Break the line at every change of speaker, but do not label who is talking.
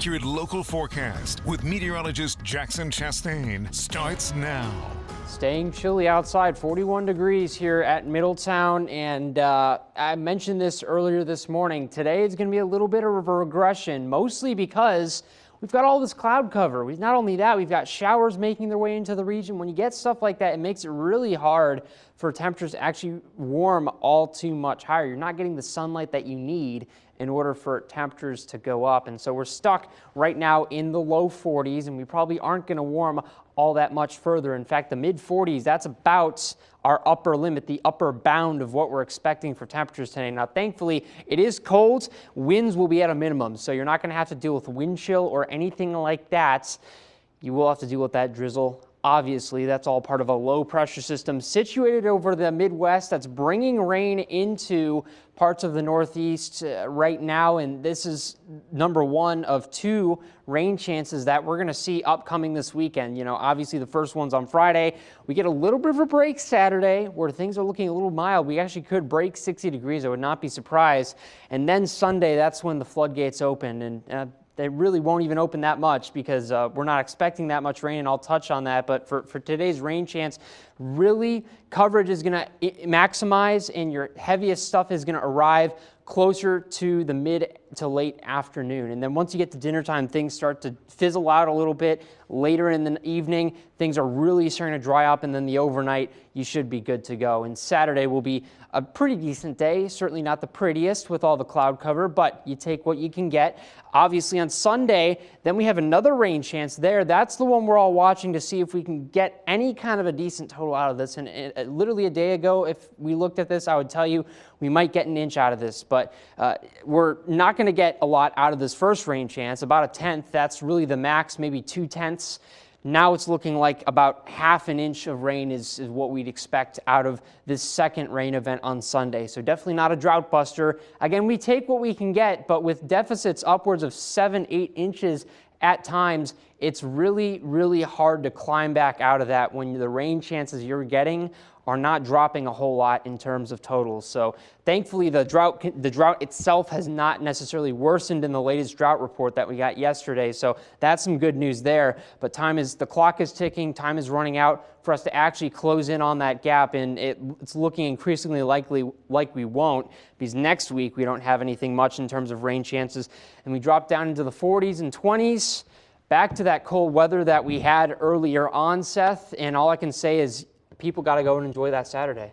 accurate local forecast with meteorologist Jackson Chastain starts now.
Staying chilly outside, 41 degrees here at Middletown, and I mentioned this earlier this morning. Today is going to be a little bit of a regression, mostly because we've got all this cloud cover. Not only that, we've got showers making their way into the region. When you get stuff like that, it makes it really hard for temperatures to actually warm all too much higher. You're not getting the sunlight that you need in order for temperatures to go up. And so we're stuck right now in the low 40s, and we probably aren't going to warm all that much further. In fact, the mid 40s, that's about our upper limit, the upper bound of what we're expecting for temperatures today. Now, thankfully, it is cold. Winds will be at a minimum, so you're not going to have to deal with wind chill or anything like that. You will have to deal with that drizzle. Obviously, that's all part of a low pressure system situated over the Midwest that's bringing rain into parts of the Northeast right now. And this is number one of two rain chances that we're going to see upcoming this weekend. You know, obviously the first one's on Friday. We get a little bit of a break Saturday where things are looking a little mild. We actually could break 60 degrees. I would not be surprised. And then Sunday, that's when the floodgates open. And they really won't even open that much because we're not expecting that much rain, and I'll touch on that. But for today's rain chance, really coverage is going to maximize, and your heaviest stuff is going to arrive closer to the mid to late afternoon. And then once you get to dinner time, things start to fizzle out a little bit. Later in the evening, things are really starting to dry up, and then the overnight, you should be good to go. And Saturday will be a pretty decent day, certainly not the prettiest with all the cloud cover, but you take what you can get. Obviously on Sunday, then we have another rain chance there. That's the one we're all watching to see if we can get any kind of a decent total out of this. And literally a day ago, if we looked at this, I would tell you we might get an inch out of this, but we're not going to get a lot out of this first rain chance, about a tenth. That's really the max, maybe 2/10. Now it's looking like about half an inch of rain is what we'd expect out of this second rain event on Sunday. So definitely not a drought buster. Again, we take what we can get, but with deficits upwards of 7-8 inches at times, it's really, really hard to climb back out of that when the rain chances you're getting are not dropping a whole lot in terms of totals. So thankfully the drought itself has not necessarily worsened in the latest drought report that we got yesterday. So that's some good news there. But the clock is ticking, time is running out for us to actually close in on that gap, and it's looking increasingly likely like we won't, because next week we don't have anything much in terms of rain chances, and we drop down into the 40s and 20s, back to that cold weather that we had earlier on, Seth. And all I can say is people got to go and enjoy that Saturday.